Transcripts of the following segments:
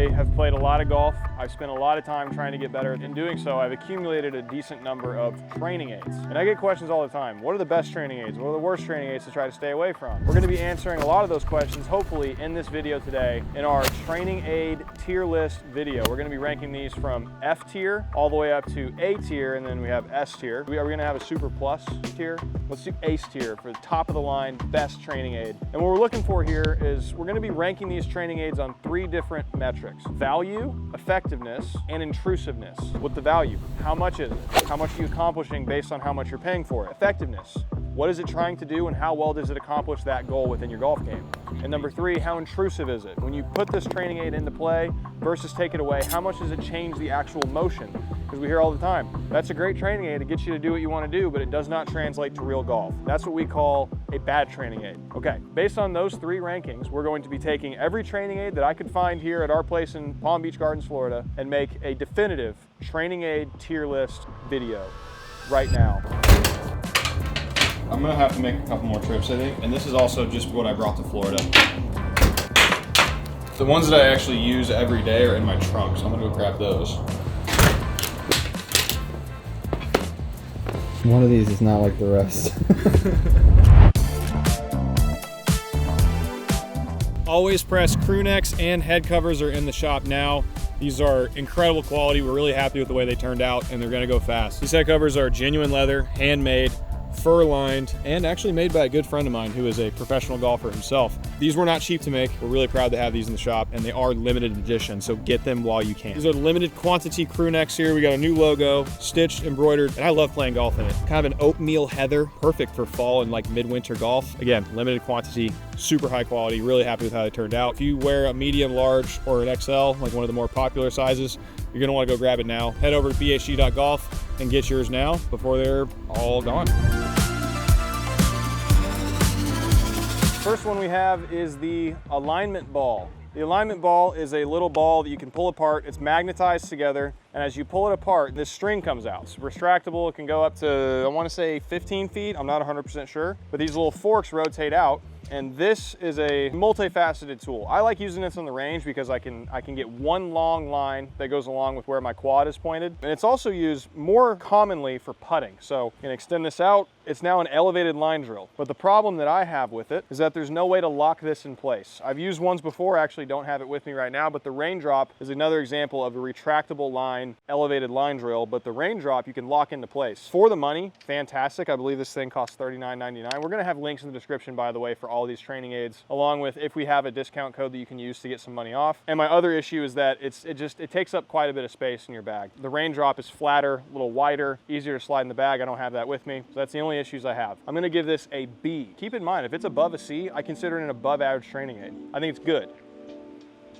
I have played a lot of golf. I've spent a lot of time trying to get better. In doing so, I've accumulated a decent number of training aids. And I get questions all the time. What are the best training aids? What are the worst training aids to try to stay away from? We're gonna be answering a lot of those questions, hopefully, in this video today, in our training aid tier list video. We're gonna be ranking these from F tier all the way up to A tier, and then we have S tier. Are we gonna have a super plus tier? Let's do ace tier for the top of the line, best training aid. And what we're looking for here is we're gonna be ranking these training aids on 3 different metrics: value, effectiveness, and intrusiveness. With the value, how much is it? How much are you accomplishing based on how much you're paying for it? Effectiveness, what is it trying to do and how well does it accomplish that goal within your golf game? And number 3, how intrusive is it? When you put this training aid into play versus take it away, how much does it change the actual motion? Because we hear all the time, that's a great training aid to get you to do what you want to do, but it does not translate to real golf. That's what we call a bad training aid. Okay, based on those 3 rankings, we're going to be taking every training aid that I could find here at our place in Palm Beach Gardens, Florida, and make a definitive training aid tier list video right now. I'm gonna have to make a couple more trips, I think, and this is also just what I brought to Florida. The ones that I actually use every day are in my trunk, so I'm gonna go grab those. One of these is not like the rest. Always Press CREWNECKs and head covers are in the shop now. These are incredible quality. We're really happy with the way they turned out, and they're gonna go fast. These head covers are genuine leather, handmade, fur lined, and actually made by a good friend of mine who is a professional golfer himself. These were not cheap to make. We're really proud to have these in the shop, and they are limited edition, so get them while you can. These are limited quantity CREWNECKs here. We got a new logo, stitched, embroidered, and I love playing golf in it. Kind of an oatmeal heather, perfect for fall and like midwinter golf. Again, limited quantity, super high quality, really happy with how they turned out. If you wear a medium, large, or an XL, like one of the more popular sizes, you're gonna wanna go grab it now. Head over to bhg.golf and get yours now before they're all gone. First one we have is the alignment ball. The alignment ball is a little ball that you can pull apart. It's magnetized together, and as you pull it apart, this string comes out. It's retractable. It can go up to, I want to say 15 feet. I'm not 100% sure, but these little forks rotate out. And this is a multifaceted tool. I like using this on the range because I can get one long line that goes along with where my quad is pointed. And it's also used more commonly for putting. So you can extend this out. It's now an elevated line drill. But the problem that I have with it is that there's no way to lock this in place. I've used ones before, I actually don't have it with me right now, but the Raindrop is another example of a retractable line, elevated line drill. But the Raindrop you can lock into place. For the money, fantastic. I believe this thing costs $39.99. We're gonna have links in the description, by the way, for all these training aids, along with if we have a discount code that you can use to get some money off. And my other issue is that it takes up quite a bit of space in your bag. The Raindrop is flatter, a little wider, easier to slide in the bag. I don't have that with me, so that's the only issues I have. I'm gonna give this a B. Keep in mind, if it's above a C, I consider it an above average training aid. I think it's good.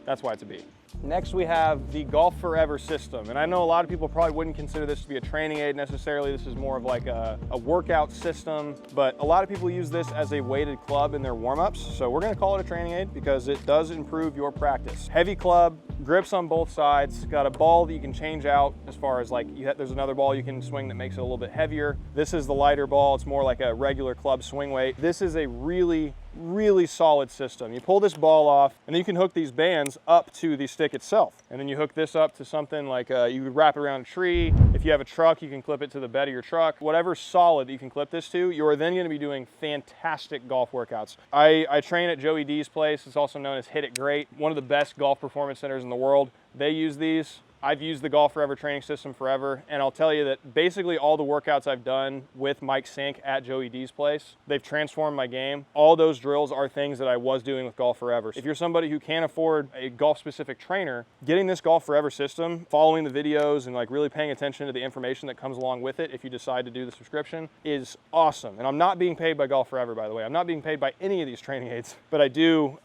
That's why it's a B. Next we have the Golf Forever system. And I know a lot of people probably wouldn't consider this to be a training aid necessarily. This is more of like a workout system, but a lot of people use this as a weighted club in their warm-ups. So we're gonna call it a training aid because it does improve your practice. Heavy club, grips on both sides, got a ball that you can change out as far as like, there's another ball you can swing that makes it a little bit heavier. This is the lighter ball. It's more like a regular club swing weight. This is a really solid system. You pull this ball off and then you can hook these bands up to the stick itself. And then you hook this up to something like you would wrap it around a tree. If you have a truck, you can clip it to the bed of your truck. Whatever solid that you can clip this to, you're then gonna be doing fantastic golf workouts. I train at Joey D's place. It's also known as Hit It Great, one of the best golf performance centers in the world. They use these. I've used the Golf Forever training system forever, and I'll tell you that basically all the workouts I've done with Mike Sink at Joey D's place, they've transformed my game. All those drills are things that I was doing with Golf Forever. If you're somebody who can't afford a golf-specific trainer, getting this Golf Forever system, following the videos and like really paying attention to the information that comes along with it if you decide to do the subscription is awesome. And I'm not being paid by Golf Forever, by the way. I'm not being paid by any of these training aids, but I do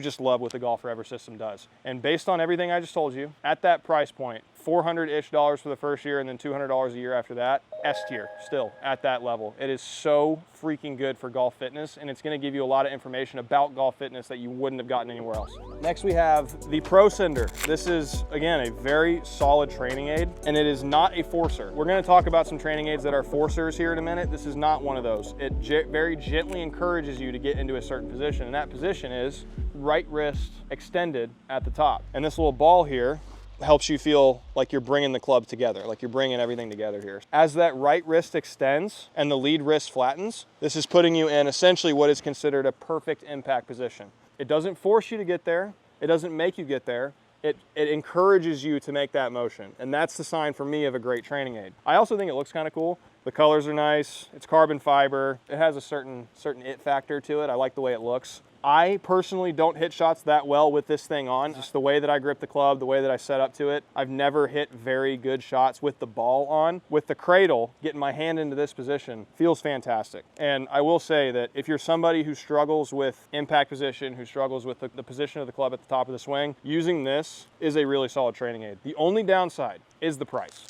just love what the Golf Forever system does. And based on everything I just told you, at that price price point. $400-ish for the first year and then $200 a year after that. S tier, still at that level. It is so freaking good for golf fitness, and it's gonna give you a lot of information about golf fitness that you wouldn't have gotten anywhere else. Next we have the Pro Sendr. This is, again, a very solid training aid, and it is not a forcer. We're gonna talk about some training aids that are forcers here in a minute. This is not one of those. It very gently encourages you to get into a certain position, and that position is right wrist extended at the top. And this little ball here helps you feel like you're bringing the club together, like you're bringing everything together here. As that right wrist extends and the lead wrist flattens, this is putting you in essentially what is considered a perfect impact position. It doesn't force you to get there. It doesn't make you get there. It encourages you to make that motion. And that's the sign for me of a great training aid. I also think it looks kind of cool. The colors are nice. It's carbon fiber. It has a certain it factor to it. I like the way it looks. I personally don't hit shots that well with this thing on. Just the way that I grip the club, the way that I set up to it. I've never hit very good shots with the ball on. With the cradle, getting my hand into this position feels fantastic. And I will say that if you're somebody who struggles with impact position, who struggles with the position of the club at the top of the swing, using this is a really solid training aid. The only downside is the price.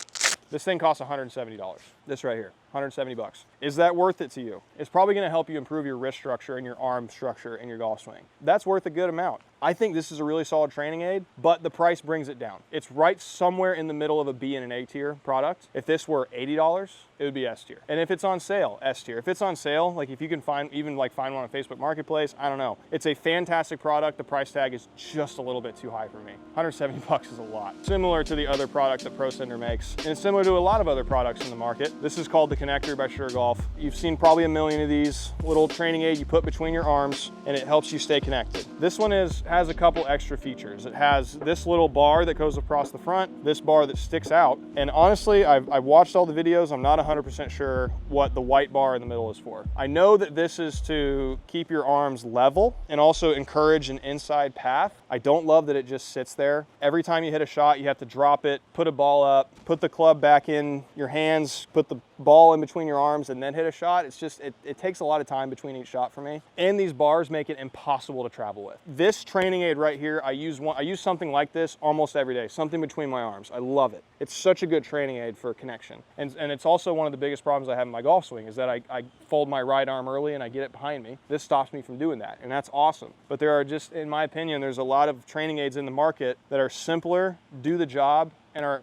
This thing costs $170. This right here, 170 bucks. Is that worth it to you? It's probably gonna help you improve your wrist structure and your arm structure in your golf swing. That's worth a good amount. I think this is a really solid training aid, but the price brings it down. It's right somewhere in the middle of a B and an A tier product. If this were $80, it would be S tier. And if it's on sale, S tier. If it's on sale, like if you can find one on Facebook Marketplace, I don't know. It's a fantastic product. The price tag is just a little bit too high for me. 170 bucks is a lot. Similar to the other product that Pro Sendr makes, and it's similar to a lot of other products in the market. This is called the Connector by Sure Golf. You've seen probably a million of these. Little training aid you put between your arms, and it helps you stay connected. This one has a couple extra features. It has this little bar that goes across the front, this bar that sticks out, and honestly, I've watched all the videos. I'm not 100% sure what the white bar in the middle is for. I know that this is to keep your arms level and also encourage an inside path. I don't love that it just sits there. Every time you hit a shot, you have to drop it, put a ball up, put the club back in your hands, put the ball in between your arms, and then hit a shot. It's just, it takes a lot of time between each shot for me. And these bars make it impossible to travel with. This training aid right here, I use something like this almost every day, something between my arms. I love it. It's such a good training aid for connection. And it's also one of the biggest problems I have in my golf swing is that I fold my right arm early and I get it behind me. This stops me from doing that, and that's awesome. But there are just, in my opinion, there's a lot of training aids in the market that are simpler, do the job, and are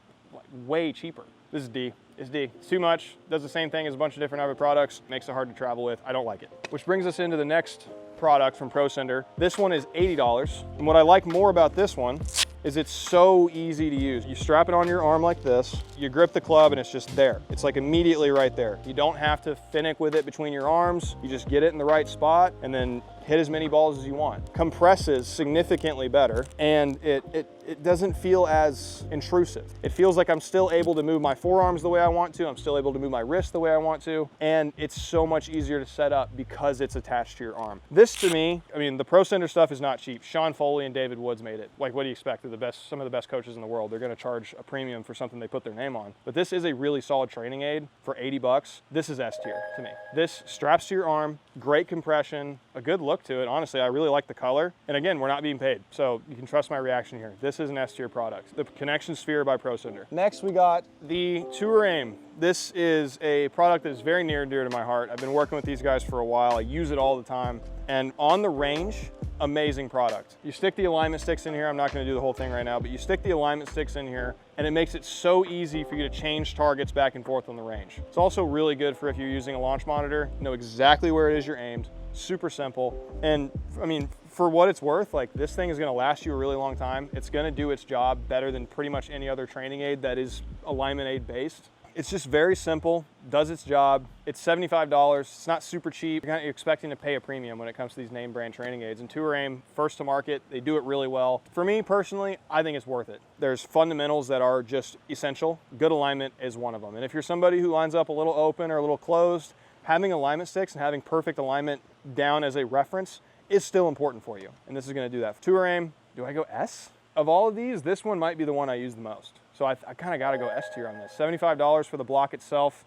way cheaper. This is D. It's D. It's too much. Does the same thing as a bunch of different other products. Makes it hard to travel with. I don't like it. Which brings us into the next product from Pro Sendr. This one is $80. And what I like more about this one is it's so easy to use. You strap it on your arm like this, you grip the club, and it's just there. It's like immediately right there. You don't have to finick with it between your arms. You just get it in the right spot and then hit as many balls as you want. Compresses significantly better, and it doesn't feel as intrusive. It feels like I'm still able to move my forearms the way I want to, I'm still able to move my wrist the way I want to, and it's so much easier to set up because it's attached to your arm. This to me, I mean, the Pro Sendr stuff is not cheap. Sean Foley and David Woods made it. Like, what do you expect? They're some of the best coaches in the world. They're gonna charge a premium for something they put their name on. But this is a really solid training aid for 80 bucks. This is S tier to me. This straps to your arm, great compression, a good look to it. Honestly, I really like the color. And again, we're not being paid, so you can trust my reaction here. This is an S tier product. The Connection Sphere by Pro Sendr. Next, we got the Tour Aim. This is a product that is very near and dear to my heart. I've been working with these guys for a while. I use it all the time. And on the range, amazing product. You stick the alignment sticks in here. I'm not gonna do the whole thing right now, but you stick the alignment sticks in here and it makes it so easy for you to change targets back and forth on the range. It's also really good for if you're using a launch monitor, know exactly where it is you're aimed, super simple. And I mean, for what it's worth, like this thing is gonna last you a really long time. It's gonna do its job better than pretty much any other training aid that is alignment aid based. It's just very simple, does its job. It's $75, it's not super cheap. You're expecting to pay a premium when it comes to these name brand training aids. And Tour Aim, first to market, they do it really well. For me personally, I think it's worth it. There's fundamentals that are just essential. Good alignment is one of them. And if you're somebody who lines up a little open or a little closed, having alignment sticks and having perfect alignment down as a reference is still important for you. And this is gonna do that. For Tour Aim, do I go S? Of all of these, this one might be the one I use the most. So I kind of got to go S tier on this. $75 for the block itself.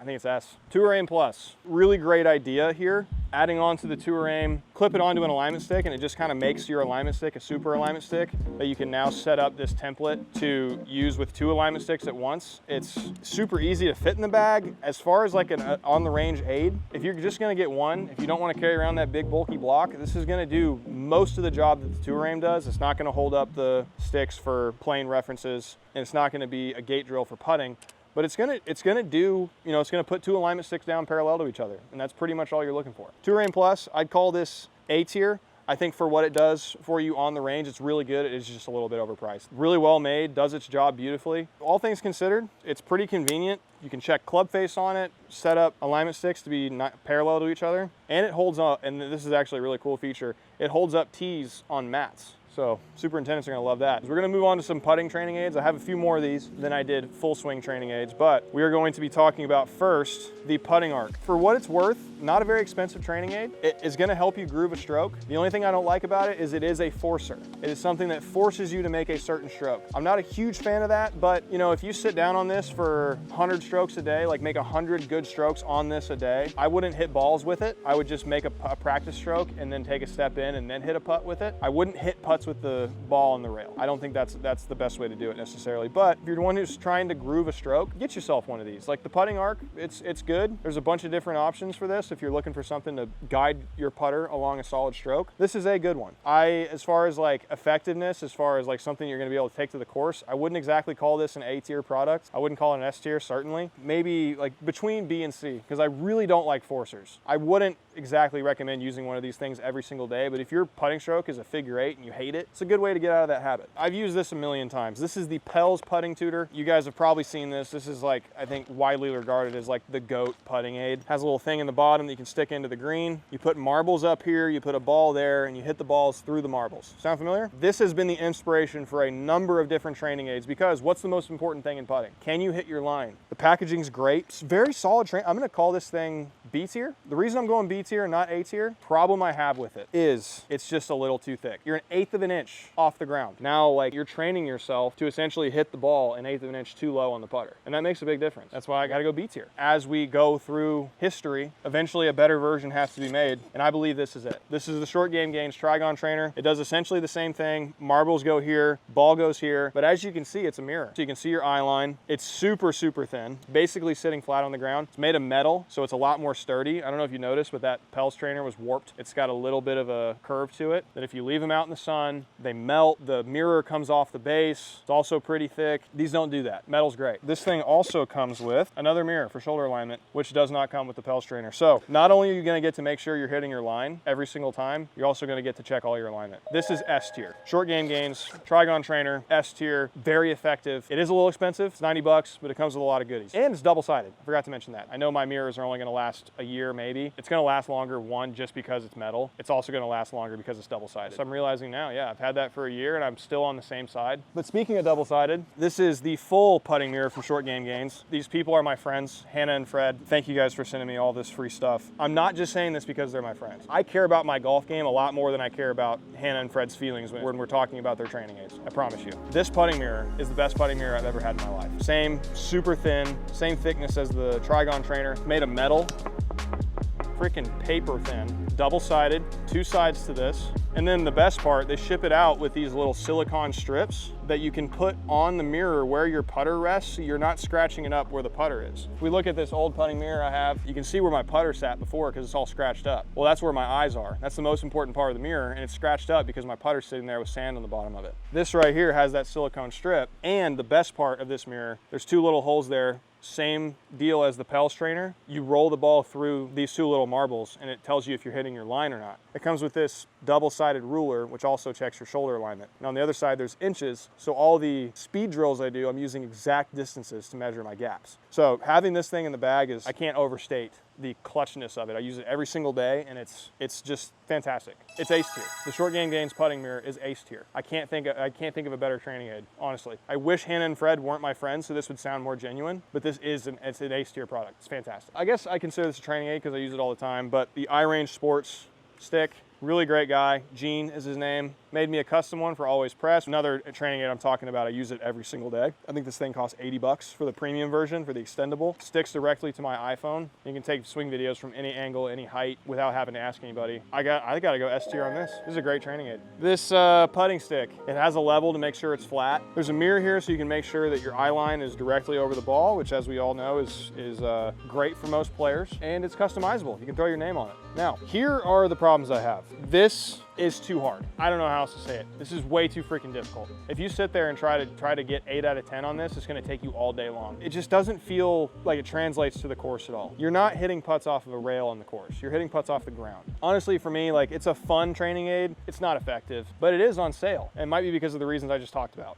I think it's S. Tour Aim Plus, really great idea here. Adding on to the Tour Aim, clip it onto an alignment stick, and it just kind of makes your alignment stick a super alignment stick that you can now set up this template to use with 2 alignment sticks at once. It's super easy to fit in the bag. As far as like an on-the-range aid, if you're just gonna get one, if you don't want to carry around that big bulky block, this is gonna do most of the job that the Tour Aim does. It's not gonna hold up the sticks for plane references, and it's not gonna be a gate drill for putting. But it's gonna do, you know, it's gonna put 2 alignment sticks down parallel to each other, and that's pretty much all you're looking for. Tour Aim Plus, I'd call this A tier. I think for what it does for you on the range, it's really good. It is just a little bit overpriced. Really well made, does its job beautifully. All things considered, it's pretty convenient. You can check club face on it, set up alignment sticks to be not parallel to each other, and it holds up, and this is actually a really cool feature, it holds up tees on mats. So superintendents are gonna love that. We're gonna move on to some putting training aids. I have a few more of these than I did full swing training aids, but we are going to be talking about first the putting arc. For what it's worth, not a very expensive training aid. It is gonna help you groove a stroke. The only thing I don't like about it is it is a forcer. It is something that forces you to make a certain stroke. I'm not a huge fan of that, but you know, if you sit down on this for 100 strokes a day, like make 100 good strokes on this a day, I wouldn't hit balls with it. I would just make a practice stroke and then take a step in and then hit a putt with it. I wouldn't hit putts with the ball on the rail. I don't think that's the best way to do it necessarily. But if you're the one who's trying to groove a stroke, get yourself one of these. Like the putting arc, it's good. There's a bunch of different options for this if you're looking for something to guide your putter along a solid stroke. This is a good one. As far as like effectiveness, as far as like something you're gonna be able to take to the course, I wouldn't exactly call this an A tier product. I wouldn't call it an S tier, certainly. Maybe like between B and C, because I really don't like forcers. I wouldn't exactly recommend using one of these things every single day, but if your putting stroke is a figure 8 and you hate it, it's a good way to get out of that habit. I've used this a million times. This is the Pelz putting tutor. You guys have probably seen this. This is like, I think widely regarded as like the GOAT putting aid. Has a little thing in the bottom that you can stick into the green. You put marbles up here, you put a ball there, and you hit the balls through the marbles. Sound familiar? This has been the inspiration for a number of different training aids because what's the most important thing in putting? Can you hit your line? The packaging's great. It's very solid I'm gonna call this thing B tier. The reason I'm going B tier and not A tier, problem I have with it is it's just a little too thick. You're 1/8 of an inch off the ground. Now, like you're training yourself to essentially hit the ball 1/8 of an inch too low on the putter. And that makes a big difference. That's why I gotta go B tier. As we go through history, eventually a better version has to be made. And I believe this is it. This is the Short Game Gains Trigon Trainer. It does essentially the same thing. Marbles go here, ball goes here. But as you can see, it's a mirror. So you can see your eye line. It's super, super thin, basically sitting flat on the ground. It's made of metal, so it's a lot more sturdy. I don't know if you noticed, but that Pelz trainer was warped. It's got a little bit of a curve to it that if you leave them out in the sun, they melt. The mirror comes off the base. It's also pretty thick. These don't do that. Metal's great. This thing also comes with another mirror for shoulder alignment, which does not come with the Pelz trainer. So not only are you gonna get to make sure you're hitting your line every single time, you're also gonna get to check all your alignment. This is S tier. Short Game Gains, Trigon Trainer, S tier, very effective. It is a little expensive, it's 90 bucks, but it comes with a lot of goodies. And it's double-sided. I forgot to mention that. I know my mirrors are only gonna last a year, maybe. It's gonna last longer, one, just because it's metal. It's also gonna last longer because it's double-sided. So I'm realizing now, yeah, I've had that for a year and I'm still on the same side. But speaking of double-sided, this is the full putting mirror from Short Game Gains. These people are my friends, Hannah and Fred. Thank you guys for sending me all this free stuff. I'm not just saying this because they're my friends. I care about my golf game a lot more than I care about Hannah and Fred's feelings when we're talking about their training aids. I promise you. This putting mirror is the best putting mirror I've ever had in my life. Same, super thin, same thickness as the Trigon Trainer. It's made of metal, freaking paper thin, double-sided, 2 sides to this. And then the best part, they ship it out with these little silicone strips that you can put on the mirror where your putter rests so you're not scratching it up where the putter is. If we look at this old putting mirror I have, you can see where my putter sat before because it's all scratched up. Well, that's where my eyes are. That's the most important part of the mirror, and it's scratched up because my putter's sitting there with sand on the bottom of it. This right here has that silicone strip, and the best part of this mirror, there's 2 little holes there. Same deal as the Pelz trainer. You roll the ball through these 2 little marbles and it tells you if you're hitting your line or not. It comes with this double-sided ruler, which also checks your shoulder alignment. And on the other side, there's inches. So all the speed drills I do, I'm using exact distances to measure my gaps. So having this thing in the bag is, I can't overstate the clutchness of it. I use it every single day and it's just fantastic. It's ace tier. The Short Game Gains putting mirror is ace tier. I can't think of a better training aid, honestly. I wish Hannah and Fred weren't my friends so this would sound more genuine, but it's an ace tier product. It's fantastic. I guess I consider this a training aid because I use it all the time, but the iRange Sports stick Really great guy. Gene is his name. Made me a custom one for Always Press. Another training aid I'm talking about, I use it every single day. I think this thing costs 80 bucks for the premium version, for the extendable. Sticks directly to my iPhone. You can take swing videos from any angle, any height, without having to ask anybody. I gotta go S tier on this. This is a great training aid. This putting stick, it has a level to make sure it's flat. There's a mirror here so you can make sure that your eye line is directly over the ball, which as we all know is great for most players. And it's customizable. You can throw your name on it. Now, here are the problems I have. This is too hard. I don't know how else to say it. This is way too freaking difficult. If you sit there and try to get 8 out of 10 on this, it's gonna take you all day long. It just doesn't feel like it translates to the course at all. You're not hitting putts off of a rail on the course. You're hitting putts off the ground. Honestly, for me, like, it's a fun training aid. It's not effective, but it is on sale. And it might be because of the reasons I just talked about.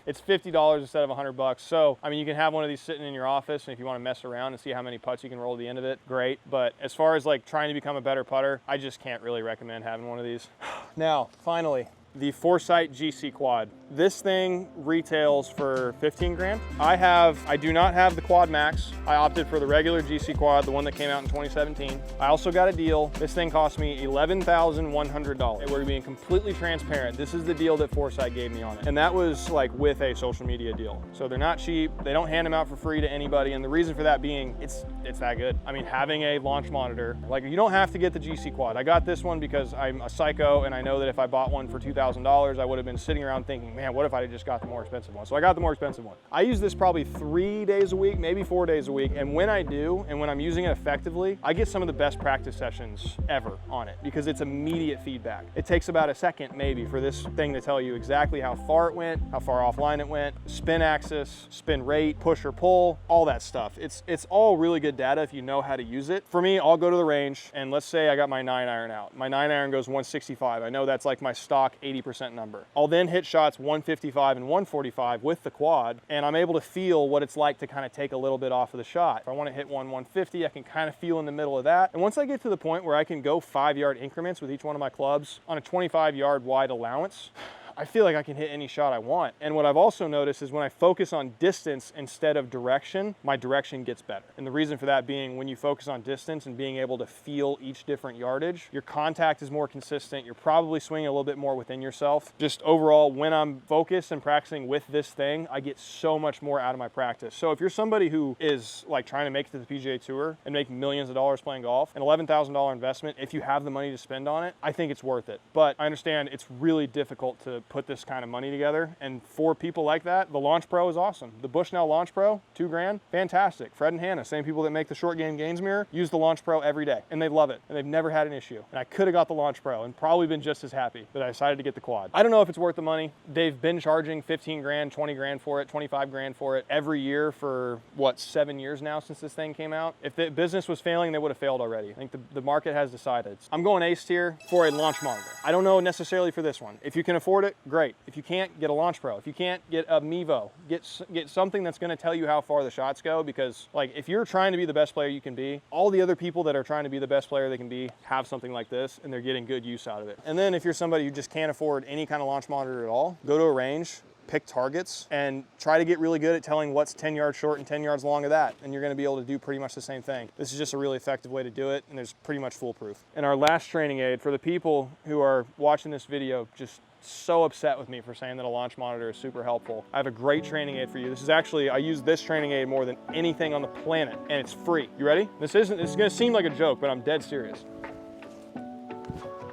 It's $50 instead of 100 bucks. So, I mean, you can have one of these sitting in your office, and if you want to mess around and see how many putts you can roll at the end of it, great. But as far as like trying to become a better putter, I just can't really recommend having one of these. Now, finally, the Foresight GC Quad. This thing retails for 15 grand. I do not have the Quad Max. I opted for the regular GC Quad, the one that came out in 2017. I also got a deal. This thing cost me $11,100. We're being completely transparent. This is the deal that Foresight gave me on it. And that was like with a social media deal. So they're not cheap. They don't hand them out for free to anybody. And the reason for that being, it's that good. I mean, having a launch monitor, like, you don't have to get the GC Quad. I got this one because I'm a psycho and I know that if I bought one for $2,000, I would have been sitting around thinking, man, what if I had just got the more expensive one? So I got the more expensive one. I use this probably 3 days a week, maybe 4 days a week. And when I do, and when I'm using it effectively, I get some of the best practice sessions ever on it because it's immediate feedback. It takes about a second maybe for this thing to tell you exactly how far it went, how far offline it went, spin axis, spin rate, push or pull, all that stuff. It's all really good data if you know how to use it. For me, I'll go to the range and let's say I got my 9-iron out. My 9-iron goes 165. I know that's like my stock 80% number. I'll then hit shots 155 and 145 with the quad, and I'm able to feel what it's like to kind of take a little bit off of the shot. If I want to hit 150, I can kind of feel in the middle of that. And once I get to the point where I can go 5-yard increments with each one of my clubs on a 25-yard wide allowance, I feel like I can hit any shot I want. And what I've also noticed is when I focus on distance instead of direction, my direction gets better. And the reason for that being, when you focus on distance and being able to feel each different yardage, your contact is more consistent. You're probably swinging a little bit more within yourself. Just overall, when I'm focused and practicing with this thing, I get so much more out of my practice. So if you're somebody who is like trying to make it to the PGA Tour and make millions of dollars playing golf, an $11,000 investment, if you have the money to spend on it, I think it's worth it. But I understand it's really difficult to put this kind of money together, and for people like that, the Launch Pro is awesome. The Bushnell Launch Pro, $2 grand, fantastic. Fred and Hannah, same people that make the short game gains mirror, use the Launch Pro every day, and they love it, and they've never had an issue. And I could have got the Launch Pro and probably been just as happy, but I decided to get the quad. I don't know if it's worth the money. They've been charging 15 grand, 20 grand for it, 25 grand for it every year for what, 7 years now since this thing came out. If the business was failing, they would have failed already. I think the market has decided. I'm going ace tier for a launch monitor. I don't know necessarily for this one. If you can afford it, great. If you can't, get a Launch Pro. If you can't, get a Mevo. Get something that's going to tell you how far the shots go, because like, if you're trying to be the best player you can be, all the other people that are trying to be the best player they can be have something like this, and they're getting good use out of it. And then if you're somebody who just can't afford any kind of launch monitor at all, go to a range, pick targets, and try to get really good at telling what's 10 yards short and 10 yards long of that, and you're going to be able to do pretty much the same thing. This is just a really effective way to do it, and there's pretty much foolproof. And our last training aid, for the people who are watching this video just so upset with me for saying that a launch monitor is super helpful, I have a great training aid for you. This is actually, I use this training aid more than anything on the planet, and it's free. You ready? This is gonna seem like a joke, but I'm dead serious.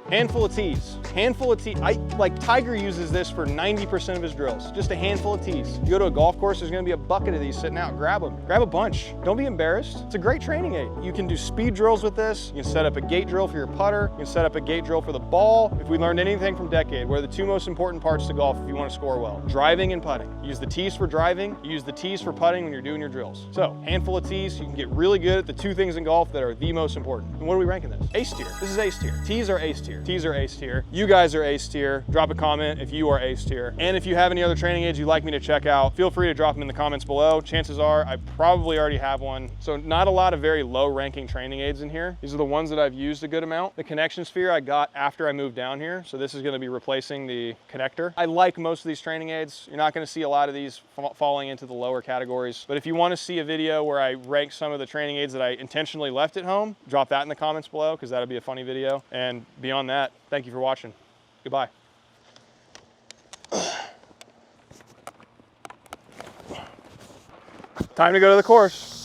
Handful of tees. Handful of tees. Like Tiger uses this for 90% of his drills. Just a handful of tees. You go to a golf course, there's gonna be a bucket of these sitting out. Grab them. Grab a bunch. Don't be embarrassed. It's a great training aid. You can do speed drills with this. You can set up a gate drill for your putter. You can set up a gate drill for the ball. If we learned anything from Decade, what are the two most important parts to golf if you want to score well? Driving and putting. You use the tees for driving. You use the tees for putting when you're doing your drills. So, handful of tees. You can get really good at the two things in golf that are the most important. And what are we ranking this? Ace tier. This is ace tier. Tees are ace tier. Tees are ace tier. You guys are ace tier. Drop a comment if you are ace tier. And if you have any other training aids you'd like me to check out, feel free to drop them in the comments below. Chances are I probably already have one. So not a lot of very low ranking training aids in here. These are the ones that I've used a good amount. The connection sphere I got after I moved down here. So this is going to be replacing the connector. I like most of these training aids. You're not going to see a lot of these falling into the lower categories. But if you want to see a video where I rank some of the training aids that I intentionally left at home, drop that in the comments below, because that'll be a funny video. And beyond on that. Thank you for watching. Goodbye. Time to go to the course.